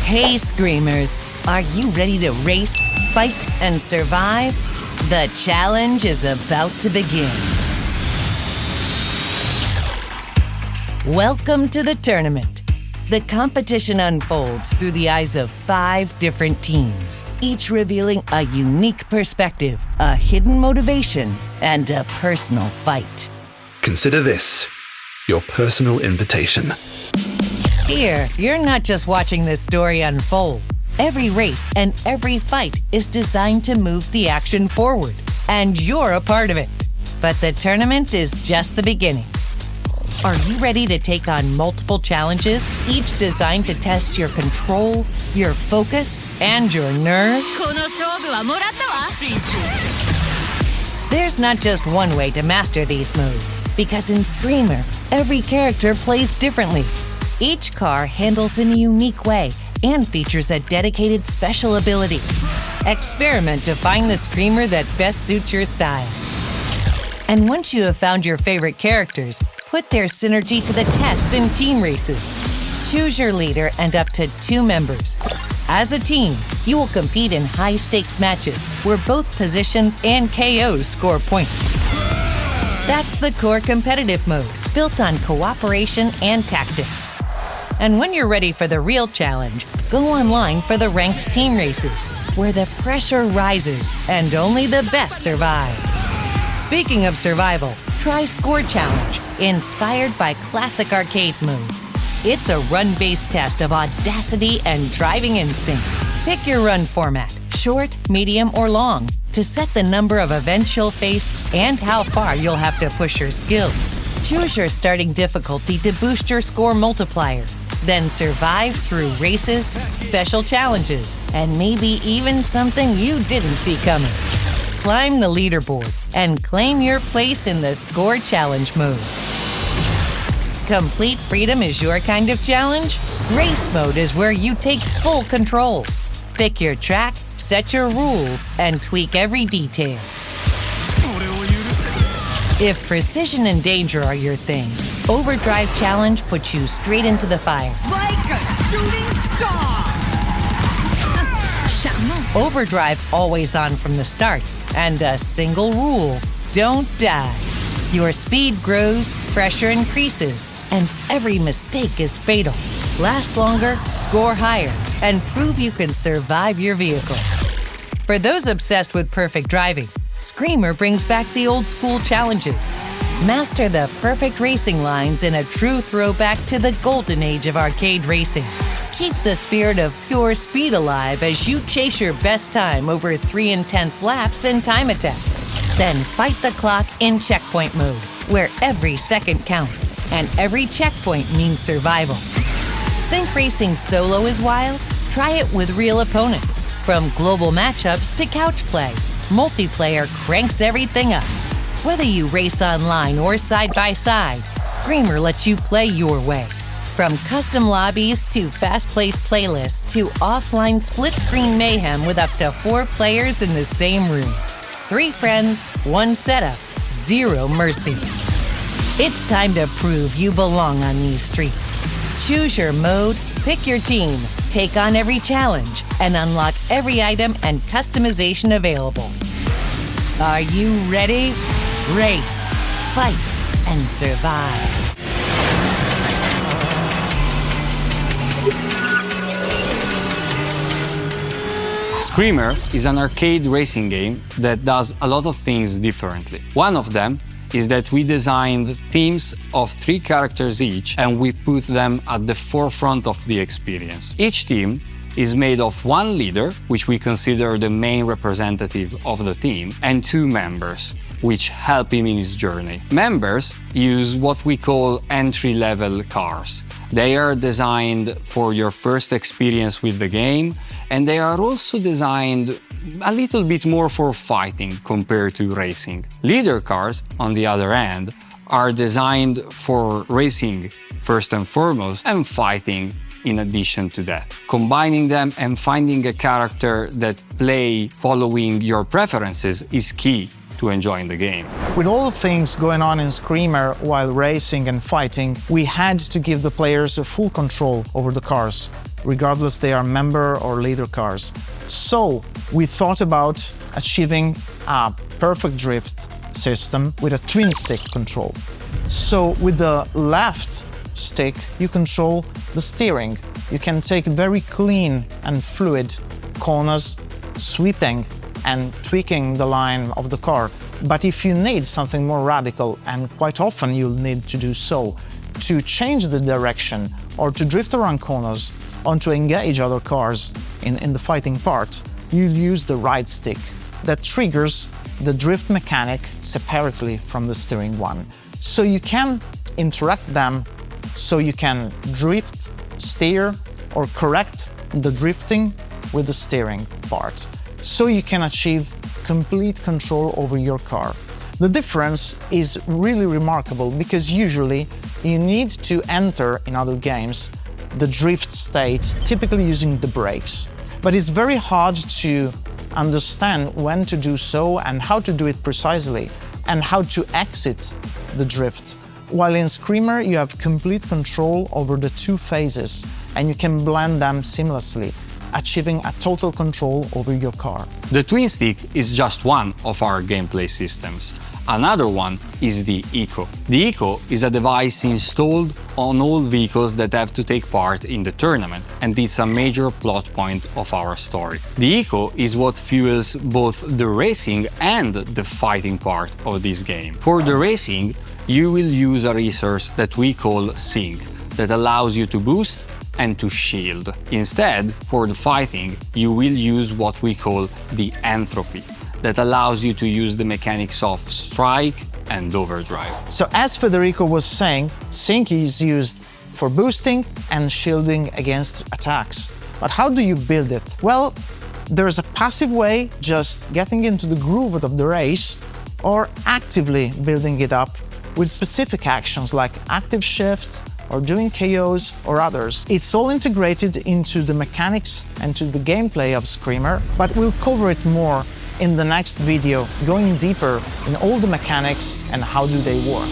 Hey Screamers, are you ready to race, fight, and survive? The challenge is about to begin. Welcome to the tournament. The competition unfolds through the eyes of 5 different teams, each revealing a unique perspective, a hidden motivation, and a personal fight. Consider this your personal invitation. Here, you're not just watching this story unfold. Every race and every fight is designed to move the action forward, and you're a part of it. But the tournament is just the beginning. Are you ready to take on multiple challenges, each designed to test your control, your focus, and your nerves? There's not just one way to master these moves, because in Screamer, every character plays differently. Each car handles in a unique way and features a dedicated special ability. Experiment to find the Screamer that best suits your style. And once you have found your favorite characters, put their synergy to the test in team races. Choose your leader and up to 2 members. As a team, you will compete in high-stakes matches where both positions and KOs score points. That's the core competitive mode, built on cooperation and tactics. And when you're ready for the real challenge, go online for the ranked team races, where the pressure rises and only the best survive. Speaking of survival, try Score Challenge, inspired by classic arcade modes. It's a run-based test of audacity and driving instinct. Pick your run format, short, medium, or long, to set the number of events you'll face and how far you'll have to push your skills. Choose your starting difficulty to boost your score multiplier. Then survive through races, special challenges, and maybe even something you didn't see coming. Climb the leaderboard and claim your place in the Score Challenge mode. Complete freedom is your kind of challenge? Race mode is where you take full control. Pick your track, set your rules, and tweak every detail. If precision and danger are your thing, Overdrive Challenge puts you straight into the fire. Like a shooting star! Overdrive always on from the start, and a single rule: don't die. Your speed grows, pressure increases, and every mistake is fatal. Last longer, score higher, and prove you can survive your vehicle. For those obsessed with perfect driving, Screamer brings back the old school challenges. Master the perfect racing lines in a true throwback to the golden age of arcade racing. Keep the spirit of pure speed alive as you chase your best time over 3 intense laps in Time Attack. Then fight the clock in checkpoint mode, where every second counts and every checkpoint means survival. Think racing solo is wild? Try it with real opponents. From global matchups to couch play, multiplayer cranks everything up. Whether you race online or side by side, Screamer lets you play your way. From custom lobbies to fast-paced playlists to offline split-screen mayhem with up to 4 players in the same room. 3 friends, 1 setup, 0 mercy. It's time to prove you belong on these streets. Choose your mode, pick your team, take on every challenge, and unlock every item and customization available. Are you ready? Race, fight, and survive. Screamer is an arcade racing game that does a lot of things differently. One of them is that we designed teams of 3 characters each, and we put them at the forefront of the experience. Each team is made of 1 leader, which we consider the main representative of the team, and 2 members, which help him in his journey. Members use what we call entry-level cars. They are designed for your first experience with the game, and they are also designed a little bit more for fighting compared to racing. Leader cars, on the other hand, are designed for racing first and foremost, and fighting in addition to that. Combining them and finding a character that play following your preferences is key to enjoying the game. With all the things going on in Screamer while racing and fighting, we had to give the players a full control over the cars. regardless they are member or leader cars. So we thought about achieving a perfect drift system with a twin stick control. So with the left stick, you control the steering. You can take very clean and fluid corners, sweeping and tweaking the line of the car. But if you need something more radical, and quite often you'll need to do so, to change the direction or to drift around corners or to engage other cars in the fighting part, you'll use the right stick. That triggers the drift mechanic separately from the steering one. So you can interact them, so you can drift, steer, or correct the drifting with the steering part. So you can achieve complete control over your car. The difference is really remarkable because usually you need to enter in other games the drift state, typically using the brakes. But it's very hard to understand when to do so and how to do it precisely and how to exit the drift. While in Screamer you have complete control over the two phases and you can blend them seamlessly, achieving a total control over your car. The twin stick is just one of our gameplay systems. Another one is the Eco. The Eco is a device installed on all vehicles that have to take part in the tournament, and it's a major plot point of our story. The Eco is what fuels both the racing and the fighting part of this game. For the racing, you will use a resource that we call Sync, that allows you to boost and to shield. Instead, for the fighting, you will use what we call the Entropy, that allows you to use the mechanics of strike and overdrive. So as Federico was saying, Sync is used for boosting and shielding against attacks. But how do you build it? Well, there's a passive way, just getting into the groove of the race, or actively building it up with specific actions like active shift, or doing KOs or others. It's all integrated into the mechanics and to the gameplay of Screamer, but we'll cover it more in the next video, going deeper in all the mechanics and how do they work.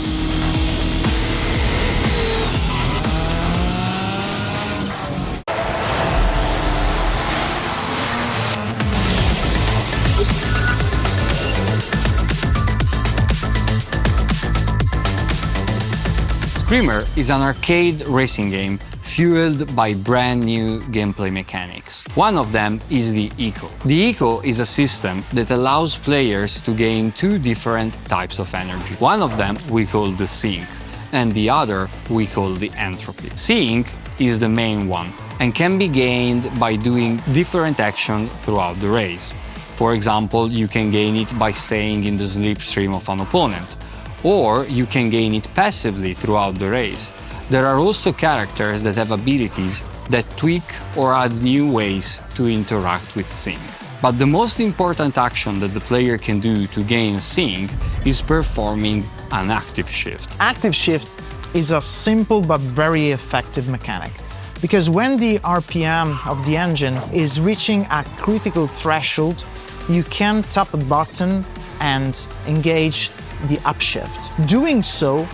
Screamer is an arcade racing game fueled by brand new gameplay mechanics. One of them is the Eco. The Eco is a system that allows players to gain two different types of energy. One of them we call the Sync, and the other we call the Entropy. Sync is the main one and can be gained by doing different actions throughout the race. For example, you can gain it by staying in the slipstream of an opponent, or you can gain it passively throughout the race. There are also characters that have abilities that tweak or add new ways to interact with Sync. But the most important action that the player can do to gain Sync is performing an active shift. Active shift is a simple but very effective mechanic, because when the RPM of the engine is reaching a critical threshold, you can tap a button and engage the upshift. Doing so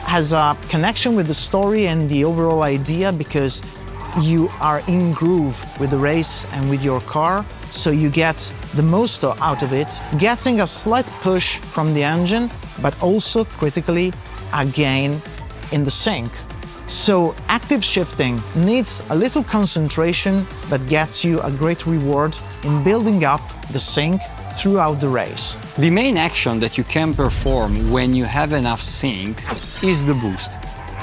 has a connection with the story and the overall idea because you are in groove with the race and with your car, so you get the most out of it, getting a slight push from the engine, but also critically a gain in the sync. So active shifting needs a little concentration, but gets you a great reward in building up the sync throughout the race. The main action that you can perform when you have enough sync is the boost.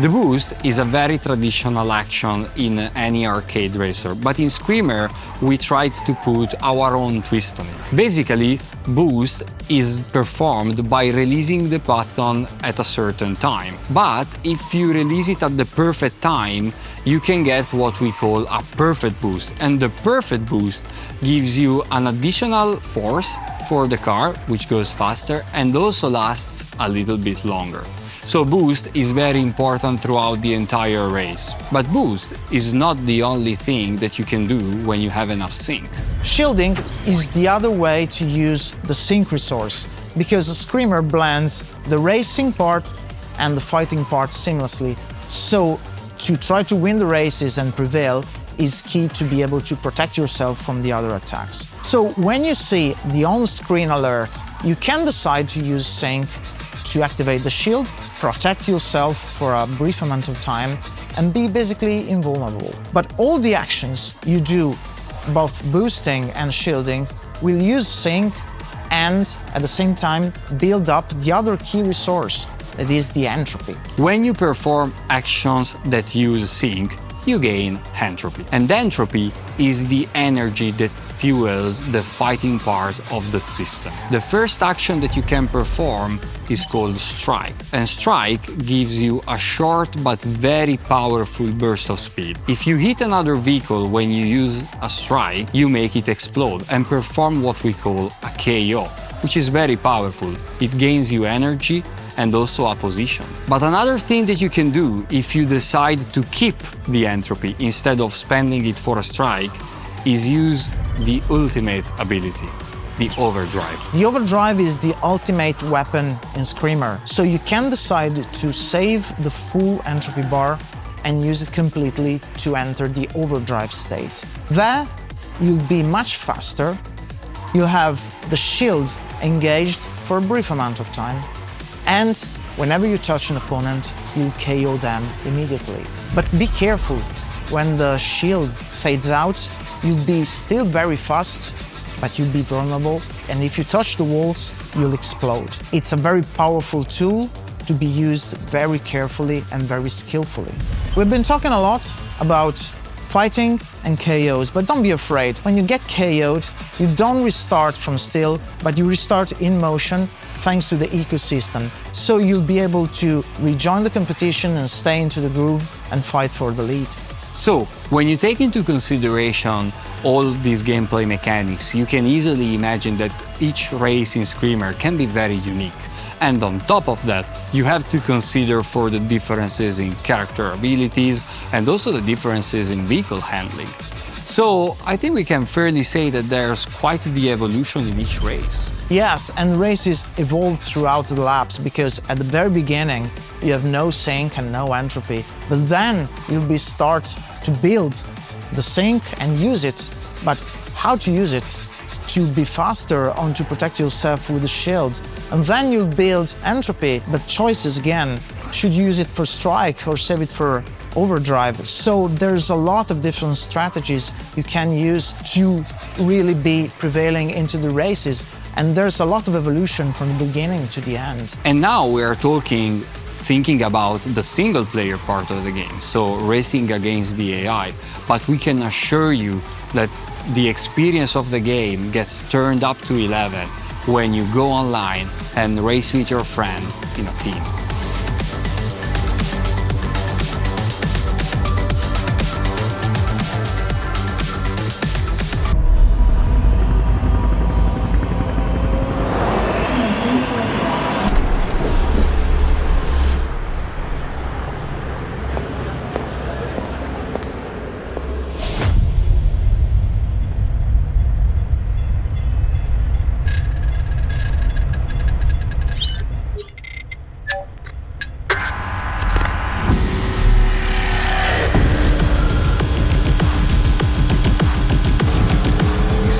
The boost is a very traditional action in any arcade racer, but in Screamer we tried to put our own twist on it. Basically, boost is performed by releasing the button at a certain time. But if you release it at the perfect time, you can get what we call a perfect boost. And the perfect boost gives you an additional force for the car, which goes faster and also lasts a little bit longer. So boost is very important throughout the entire race. But boost is not the only thing that you can do when you have enough sync. Shielding is the other way to use the sync resource, because the Screamer blends the racing part and the fighting part seamlessly. So to try to win the races and prevail, is key to be able to protect yourself from the other attacks. So when you see the on-screen alert, you can decide to use Sync to activate the shield, protect yourself for a brief amount of time, and be basically invulnerable. But all the actions you do, both boosting and shielding, will use Sync and, at the same time, build up the other key resource, that is the entropy. When you perform actions that use Sync, you gain entropy. And entropy is the energy that fuels the fighting part of the system. The first action that you can perform is called Strike. And Strike gives you a short but very powerful burst of speed. If you hit another vehicle when you use a Strike, you make it explode and perform what we call a KO, which is very powerful. It gains you energy and also a position. But another thing that you can do if you decide to keep the entropy instead of spending it for a strike is use the ultimate ability, the overdrive. The overdrive is the ultimate weapon in Screamer, so you can decide to save the full entropy bar and use it completely to enter the overdrive state. There, you'll be much faster, you'll have the shield engaged for a brief amount of time, and whenever you touch an opponent, you'll KO them immediately. But be careful, when the shield fades out, you'll be still very fast, but you'll be vulnerable, and if you touch the walls, you'll explode. It's a very powerful tool to be used very carefully and very skillfully. We've been talking a lot about fighting and KOs, but don't be afraid. When you get KO'd, you don't restart from still, but you restart in motion thanks to the ecosystem. So you'll be able to rejoin the competition and stay into the groove and fight for the lead. So, when you take into consideration all these gameplay mechanics, you can easily imagine that each race in Screamer can be very unique. And on top of that, you have to consider for the differences in character abilities and also the differences in vehicle handling. So I think we can fairly say that there's quite the evolution in each race. Yes, and races evolve throughout the laps because at the very beginning you have no Sync and no entropy, but then you'll start to build the Sync and use it, but how to use it? To be faster and to protect yourself with the shield. And then you'll build entropy, but choices again. Should you use it for strike or save it for overdrive? So there's a lot of different strategies you can use to really be prevailing into the races. And there's a lot of evolution from the beginning to the end. And now we are thinking about the single player part of the game, so racing against the AI. But we can assure you that the experience of the game gets turned up to 11 when you go online and race with your friend in a team.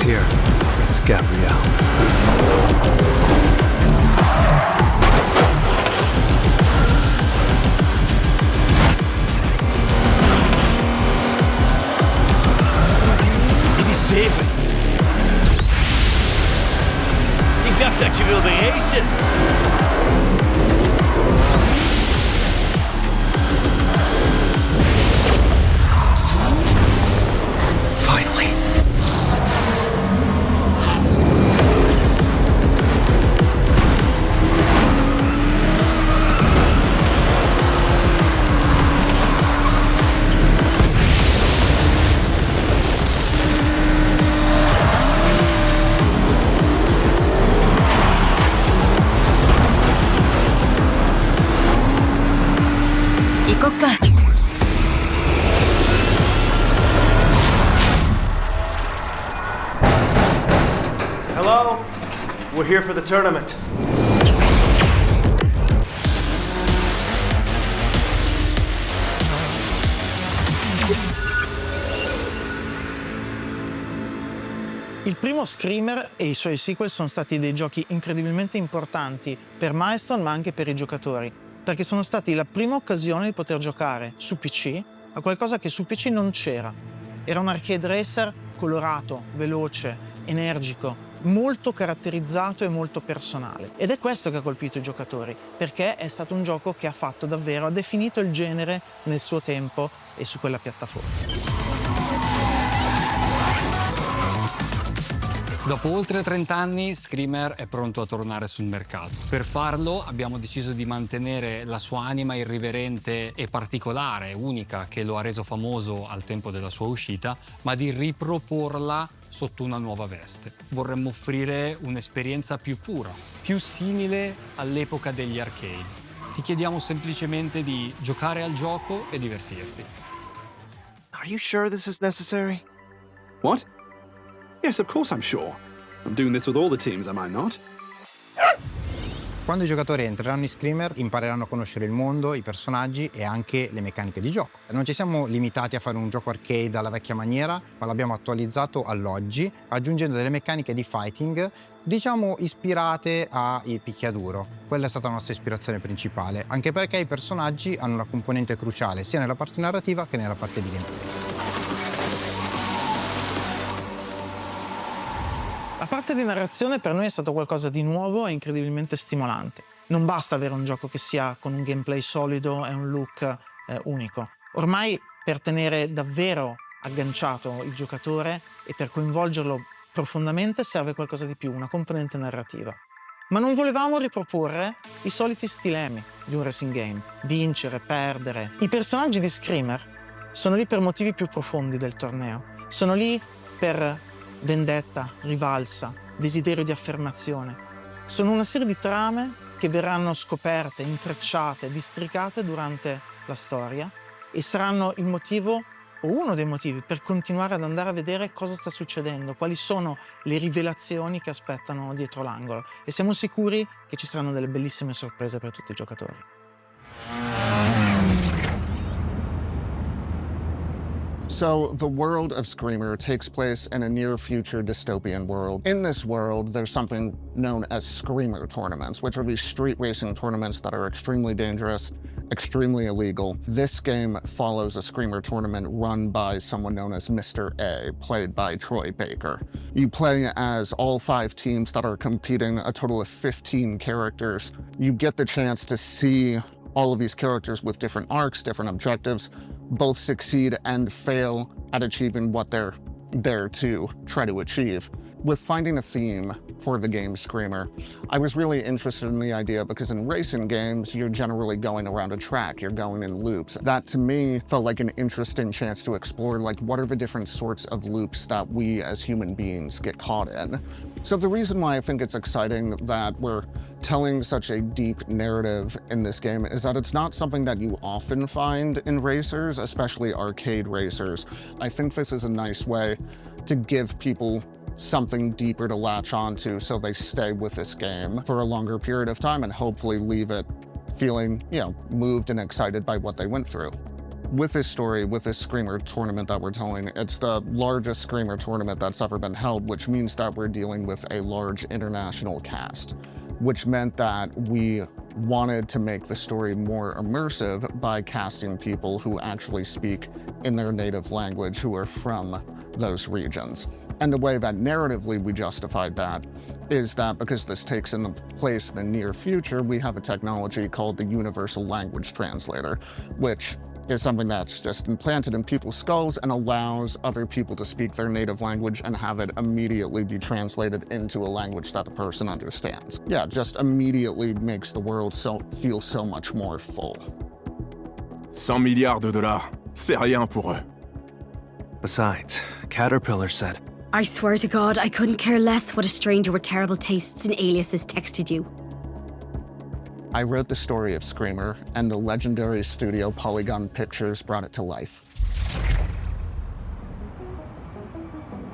Here, it's Gabrielle. Dit is 7. Ik dacht dat je wilde racen. Finally. Hello? We're here for the tournament. Il primo Screamer e i suoi sequel sono stati dei giochi incredibilmente importanti per Milestone ma anche per i giocatori, perché sono stati la prima occasione di poter giocare su PC a qualcosa che su PC non c'era. Era un arcade racer colorato, veloce, energico, molto caratterizzato e molto personale. Ed è questo che ha colpito i giocatori, perché è stato un gioco che ha definito il genere nel suo tempo e su quella piattaforma. Dopo oltre 30 anni, Screamer è pronto a tornare sul mercato. Per farlo abbiamo deciso di mantenere la sua anima irriverente e particolare, unica, che lo ha reso famoso al tempo della sua uscita, ma di riproporla sotto una nuova veste. Vorremmo offrire un'esperienza più pura, più simile all'epoca degli arcade. Ti chiediamo semplicemente di giocare al gioco e divertirti. Are you sure this is necessary? What? Yes, of course I'm sure. I'm doing this with all the teams, am I not? Quando i giocatori entreranno in Screamer impareranno a conoscere il mondo, i personaggi e anche le meccaniche di gioco. Non ci siamo limitati a fare un gioco arcade alla vecchia maniera, ma l'abbiamo attualizzato all'oggi, aggiungendo delle meccaniche di fighting, diciamo ispirate ai picchiaduro. Quella è stata la nostra ispirazione principale, anche perché i personaggi hanno una componente cruciale sia nella parte narrativa che nella parte di gameplay. La parte di narrazione per noi è stato qualcosa di nuovo e incredibilmente stimolante. Non basta avere un gioco che sia con un gameplay solido e un look unico. Ormai per tenere davvero agganciato il giocatore e per coinvolgerlo profondamente serve qualcosa di più, una componente narrativa. Ma non volevamo riproporre i soliti stilemi di un racing game, vincere, perdere. I personaggi di Screamer sono lì per motivi più profondi del torneo, sono lì per vendetta, rivalsa, desiderio di affermazione. Sono una serie di trame che verranno scoperte, intrecciate, districate durante la storia e saranno il motivo o uno dei motivi per continuare ad andare a vedere cosa sta succedendo, quali sono le rivelazioni che aspettano dietro l'angolo, e siamo sicuri che ci saranno delle bellissime sorprese per tutti i giocatori. So, the world of Screamer takes place in a near-future dystopian world. In this world, there's something known as Screamer tournaments, which are these street racing tournaments that are extremely dangerous, extremely illegal. This game follows a Screamer tournament run by someone known as Mr. A, played by Troy Baker. You play as all 5 teams that are competing, a total of 15 characters. You get the chance to see all of these characters with different arcs, different objectives, both succeed and fail at achieving what they're there to try to achieve. With finding a theme for the game Screamer, I was really interested in the idea because in racing games, you're generally going around a track, you're going in loops. That to me felt like an interesting chance to explore like what are the different sorts of loops that we as human beings get caught in. So the reason why I think it's exciting that we're telling such a deep narrative in this game is that it's not something that you often find in racers, especially arcade racers. I think this is a nice way to give people something deeper to latch onto so they stay with this game for a longer period of time and hopefully leave it feeling, moved and excited by what they went through. With this story, with this Screamer tournament that we're telling, it's the largest Screamer tournament that's ever been held, which means that we're dealing with a large international cast, which meant that we wanted to make the story more immersive by casting people who actually speak in their native language, who are from those regions. And the way that narratively we justified that is that because this takes in place in the near future, we have a technology called the Universal Language Translator, which is something that's just implanted in people's skulls and allows other people to speak their native language and have it immediately be translated into a language that the person understands. Yeah, just immediately makes the world feel so much more full. 100 milliards de dollars, c'est rien pour eux. Besides, Caterpillar said, I swear to God, I couldn't care less what a stranger with terrible tastes and aliases texted you. I wrote the story of Screamer, and the legendary studio Polygon Pictures brought it to life.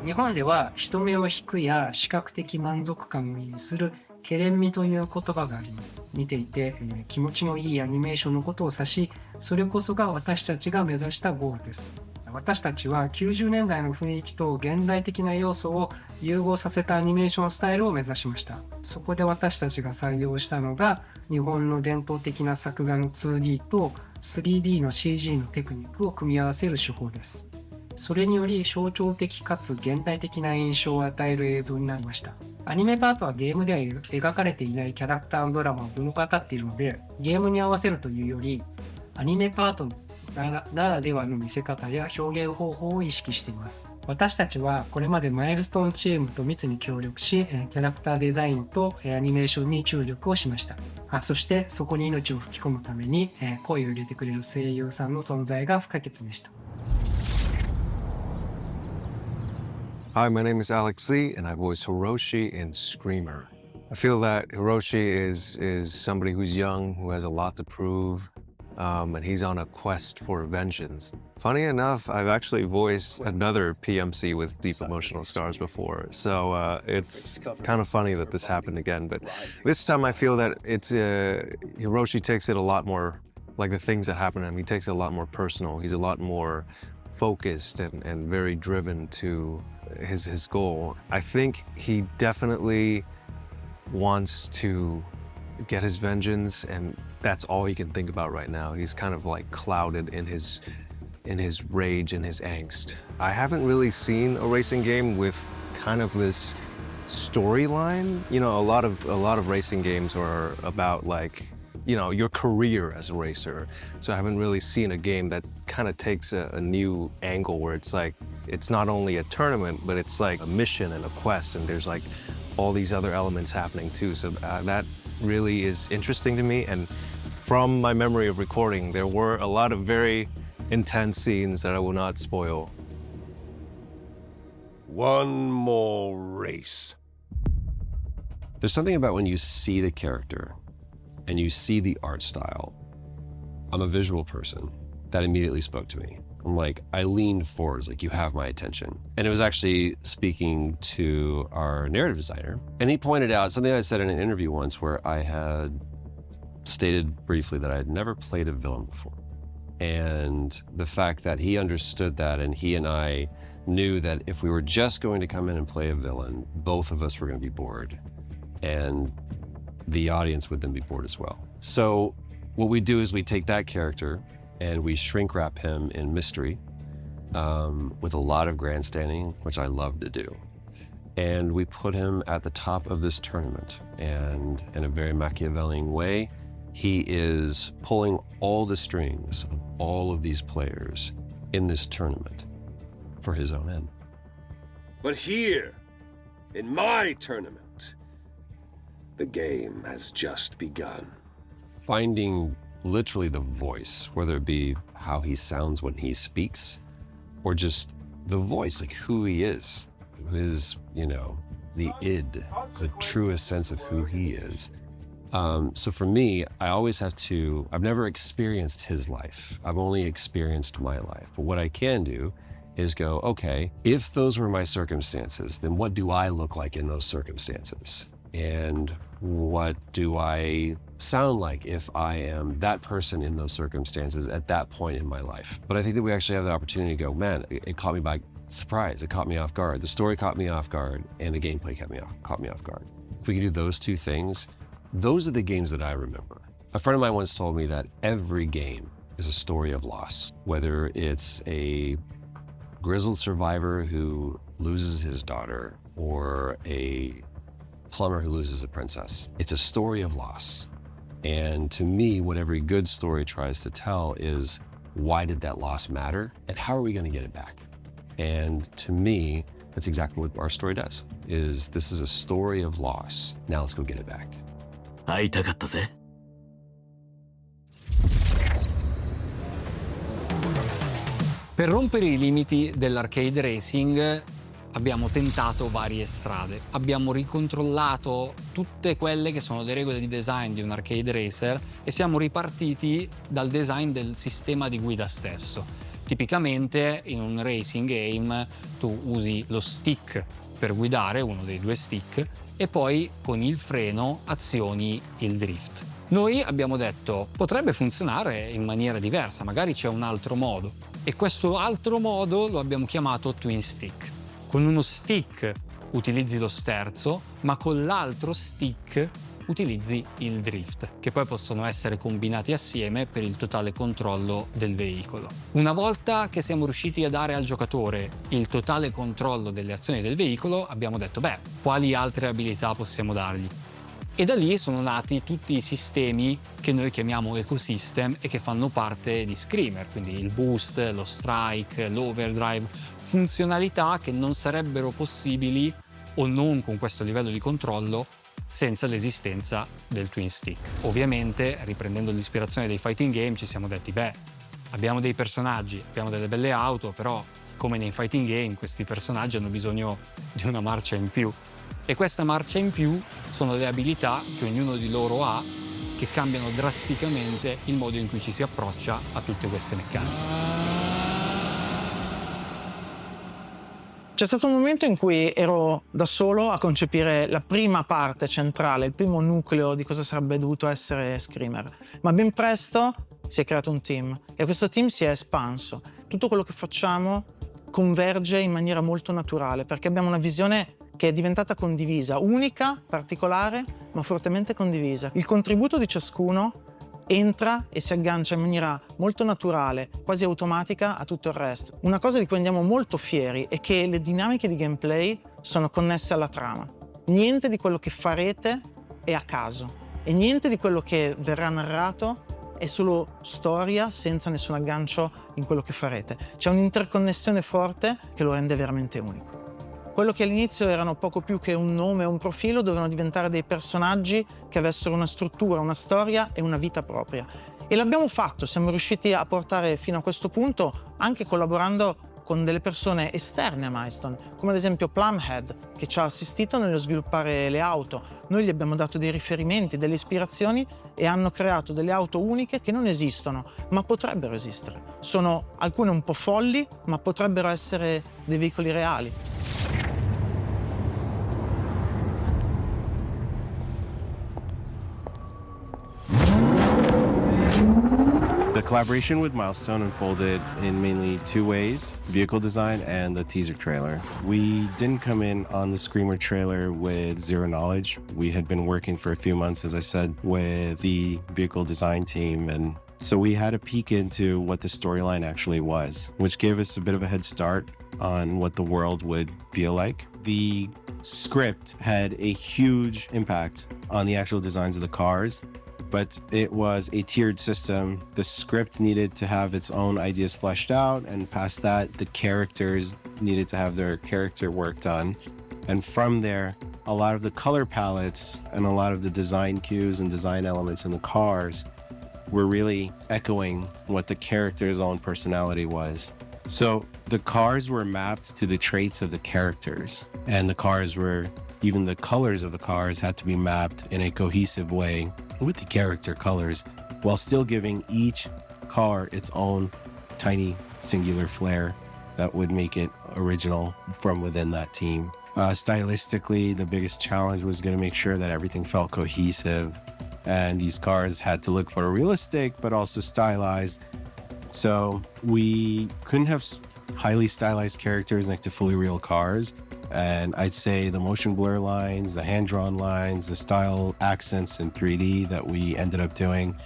日本では人目を引くや視覚的満足感を意味するケレン味という言葉があります。見ていて、気持ちのいいアニメーションのことを指し、それこそが私たちが目指したゴールです。私たちは90年代の雰囲気と現代的な要素を融合させたアニメーションスタイルを目指しました。そこで私たちが採用したのが日本の伝統的な作画の 2D と 3D の CG のテクニックを組み合わせる手法です。それにより象徴的かつ現代的な印象を与える映像になりました。アニメパートはゲームでは描かれていないキャラクターのドラマを物語っているので、ゲームに合わせるというよりアニメパートならではの見せ方や表現方法を意識しています。私たちはこれまでマイルストーンチームと密に協力し、キャラクターデザインとアニメーションに注力をしました。そしてそこに命を吹き込むために声を入れてくれる声優さんの存在が不可欠でした。Hi, my name is Alex Lee, and I voice Hiroshi in Screamer. I feel that Hiroshi is somebody who's young, who has a lot to prove, and he's on a quest for vengeance. Funny enough, I've actually voiced another PMC with deep emotional scars before, so it's kind of funny that this happened again. But this time I feel that it's Hiroshi takes it a lot more, like the things that happen to him, he takes it a lot more personal. He's a lot more focused and very driven to his goal. I think he definitely wants to get his vengeance, and that's all he can think about right now. He's kind of like clouded in his rage and his angst. I haven't really seen a racing game with kind of this storyline. You know, a lot of racing games are about like, you know, your career as a racer. So I haven't really seen a game that kind of takes a new angle where it's like, it's not only a tournament, but it's like a mission and a quest, and there's like all these other elements happening too. So that really is interesting to me. And from my memory of recording, there were a lot of very intense scenes that I will not spoil. One more race. There's something about when you see the character and you see the art style. I'm a visual person. That immediately spoke to me. I'm like, I leaned forwards, like, you have my attention. And it was actually speaking to our narrative designer. And he pointed out something I said in an interview once where I had stated briefly that I had never played a villain before. And the fact that he understood that, and he and I knew that if we were just going to come in and play a villain, both of us were going to be bored. And the audience would then be bored as well. So what we do is we take that character and we shrink wrap him in mystery with a lot of grandstanding, which I love to do. And we put him at the top of this tournament. And in a very Machiavellian way, he is pulling all the strings of all of these players in this tournament for his own end. But here, in my tournament, the game has just begun. Finding literally the voice, whether it be how he sounds when he speaks, or just the voice, like who he is, his, you know, the id, the truest sense of who he is. So for me, I always have to, I've never experienced his life. I've only experienced my life. But what I can do is go, okay, if those were my circumstances, then what do I look like in those circumstances? And what do I sound like if I am that person in those circumstances at that point in my life? But I think that we actually have the opportunity to go, man, it caught me by surprise. It caught me off guard. The story caught me off guard, and the gameplay caught me off guard. If we can do those two things, those are the games that I remember. A friend of mine once told me that every game is a story of loss, whether it's a grizzled survivor who loses his daughter or a plumber who loses a princess. It's a story of loss. And to me, what every good story tries to tell is, why did that loss matter? And how are we going to get it back? And to me, that's exactly what our story does, is this is a story of loss. Now let's go get it back. Per rompere i limiti dell'arcade racing abbiamo tentato varie strade. Abbiamo ricontrollato tutte quelle che sono le regole di design di un arcade racer e siamo ripartiti dal design del sistema di guida stesso. Tipicamente in un racing game tu usi lo stick per guidare, uno dei due stick, e poi con il freno azioni il drift. Noi abbiamo detto potrebbe funzionare in maniera diversa, magari c'è un altro modo, e questo altro modo lo abbiamo chiamato twin stick. Con uno stick utilizzi lo sterzo, ma con l'altro stick utilizzi il drift, che poi possono essere combinati assieme per il totale controllo del veicolo. Una volta che siamo riusciti a dare al giocatore il totale controllo delle azioni del veicolo, abbiamo detto quali altre abilità possiamo dargli? E da lì sono nati tutti i sistemi che noi chiamiamo ecosystem e che fanno parte di Screamer, quindi il boost, lo strike, l'overdrive, funzionalità che non sarebbero possibili o non con questo livello di controllo senza l'esistenza del twin stick. Ovviamente, riprendendo l'ispirazione dei fighting game, ci siamo detti abbiamo dei personaggi, abbiamo delle belle auto, però come nei fighting game questi personaggi hanno bisogno di una marcia in più. E questa marcia in più sono le abilità che ognuno di loro ha, che cambiano drasticamente il modo in cui ci si approccia a tutte queste meccaniche. C'è stato un momento in cui ero da solo a concepire la prima parte centrale, il primo nucleo di cosa sarebbe dovuto essere Screamer, ma ben presto si è creato un team e questo team si è espanso. Tutto quello che facciamo converge in maniera molto naturale perché abbiamo una visione che è diventata condivisa, unica, particolare, ma fortemente condivisa. Il contributo di ciascuno entra e si aggancia in maniera molto naturale, quasi automatica a tutto il resto. Una cosa di cui andiamo molto fieri è che le dinamiche di gameplay sono connesse alla trama. Niente di quello che farete è a caso e niente di quello che verrà narrato è solo storia senza nessun aggancio in quello che farete. C'è un'interconnessione forte che lo rende veramente unico. Quello che all'inizio erano poco più che un nome o un profilo dovevano diventare dei personaggi che avessero una struttura, una storia e una vita propria. E l'abbiamo fatto, siamo riusciti a portare fino a questo punto anche collaborando con delle persone esterne a Milestone, come ad esempio Plumhead, che ci ha assistito nello sviluppare le auto. Noi gli abbiamo dato dei riferimenti, delle ispirazioni e hanno creato delle auto uniche che non esistono, ma potrebbero esistere. Sono alcune un po' folli, ma potrebbero essere dei veicoli reali. The collaboration with Milestone unfolded in mainly two ways, vehicle design and the teaser trailer. We didn't come in on the Screamer trailer with zero knowledge. We had been working for a few months, as I said, with the vehicle design team, and so we had a peek into what the storyline actually was, which gave us a bit of a head start on what the world would feel like. The script had a huge impact on the actual designs of the cars, but it was a tiered system. The script needed to have its own ideas fleshed out, and past that, the characters needed to have their character work done. And from there, a lot of the color palettes and a lot of the design cues and design elements in the cars were really echoing what the character's own personality was. So the cars were mapped to the traits of the characters, and the cars were, even the colors of the cars had to be mapped in a cohesive way with the character colors, while still giving each car its own tiny singular flair that would make it original from within that team. Stylistically, the biggest challenge was going to make sure that everything felt cohesive, and these cars had to look photorealistic but also stylized. So we couldn't have highly stylized characters next to fully real cars. And I'd say the motion blur lines, the hand-drawn lines, the style accents in 3D that we ended up doing,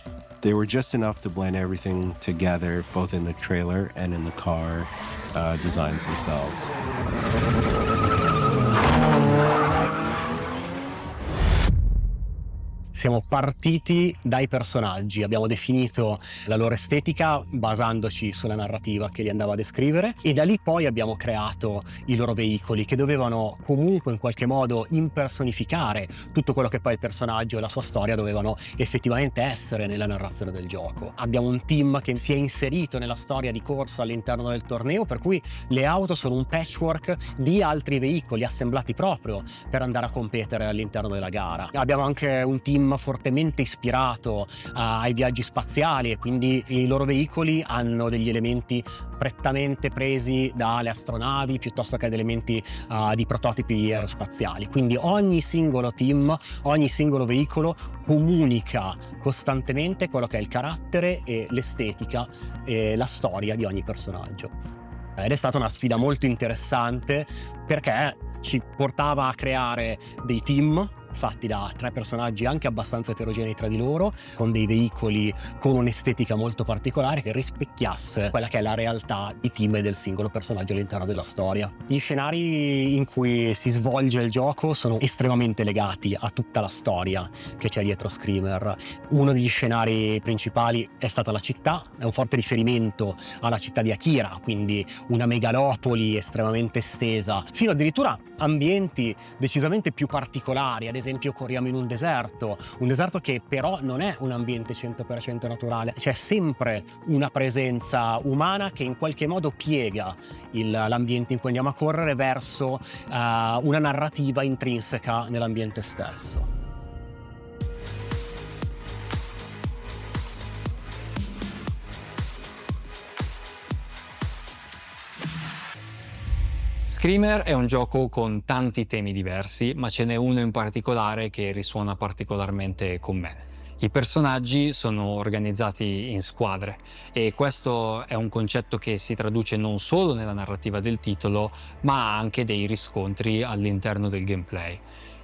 they were just enough to blend everything together, both in the trailer and in the car designs themselves. Siamo partiti dai personaggi, abbiamo definito la loro estetica basandoci sulla narrativa che li andava a descrivere e da lì poi abbiamo creato i loro veicoli che dovevano comunque in qualche modo impersonificare tutto quello che poi il personaggio e la sua storia dovevano effettivamente essere nella narrazione del gioco. Abbiamo un team che si è inserito nella storia di corsa all'interno del torneo, per cui le auto sono un patchwork di altri veicoli assemblati proprio per andare a competere all'interno della gara. Abbiamo anche un team team fortemente ispirato ai viaggi spaziali, e quindi i loro veicoli hanno degli elementi prettamente presi dalle astronavi piuttosto che ad elementi di prototipi aerospaziali. Quindi ogni singolo team, ogni singolo veicolo comunica costantemente quello che è il carattere e l'estetica e la storia di ogni personaggio. Ed è stata una sfida molto interessante perché ci portava a creare dei team fatti da 3 personaggi anche abbastanza eterogenei tra di loro, con dei veicoli con un'estetica molto particolare che rispecchiasse quella che è la realtà di team e del singolo personaggio all'interno della storia. Gli scenari in cui si svolge il gioco sono estremamente legati a tutta la storia che c'è dietro Screamer. Uno degli scenari principali è stata la città, è un forte riferimento alla città di Akira, quindi una megalopoli estremamente estesa, fino addirittura ambienti decisamente più particolari. Ad esempio corriamo in un deserto che però non è un ambiente 100% naturale, c'è sempre una presenza umana che in qualche modo piega l'ambiente in cui andiamo a correre verso una narrativa intrinseca nell'ambiente stesso. Screamer è un gioco con tanti temi diversi, ma ce n'è uno in particolare che risuona particolarmente con me. I personaggi sono organizzati in squadre e questo è un concetto che si traduce non solo nella narrativa del titolo, ma ha anche dei riscontri all'interno del gameplay.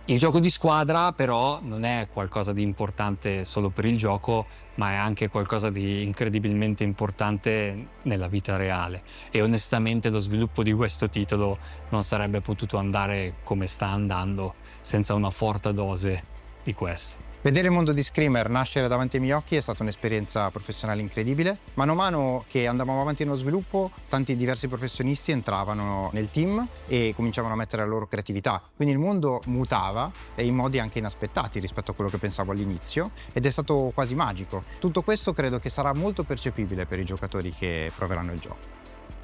Il gioco di squadra però non è qualcosa di importante solo per il gioco, ma è anche qualcosa di incredibilmente importante nella vita reale, e onestamente lo sviluppo di questo titolo non sarebbe potuto andare come sta andando senza una forte dose di questo. Vedere il mondo di Screamer nascere davanti ai miei occhi è stata un'esperienza professionale incredibile. Mano a mano che andavamo avanti nello sviluppo, tanti diversi professionisti entravano nel team e cominciavano a mettere la loro creatività. Quindi il mondo mutava e in modi anche inaspettati rispetto a quello che pensavo all'inizio, ed è stato quasi magico. Tutto questo credo che sarà molto percepibile per i giocatori che proveranno il gioco.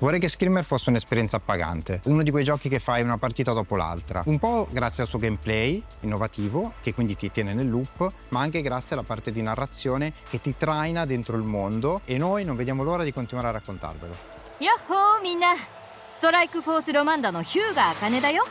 Vorrei che Screamer fosse un'esperienza appagante, uno di quei giochi che fai una partita dopo l'altra, un po' grazie al suo gameplay innovativo, che quindi ti tiene nel loop, ma anche grazie alla parte di narrazione che ti traina dentro il mondo, e noi non vediamo l'ora di continuare a raccontarvelo. Yahoo, minna! ストライクフォースロマンダのヒューガー茜だよ。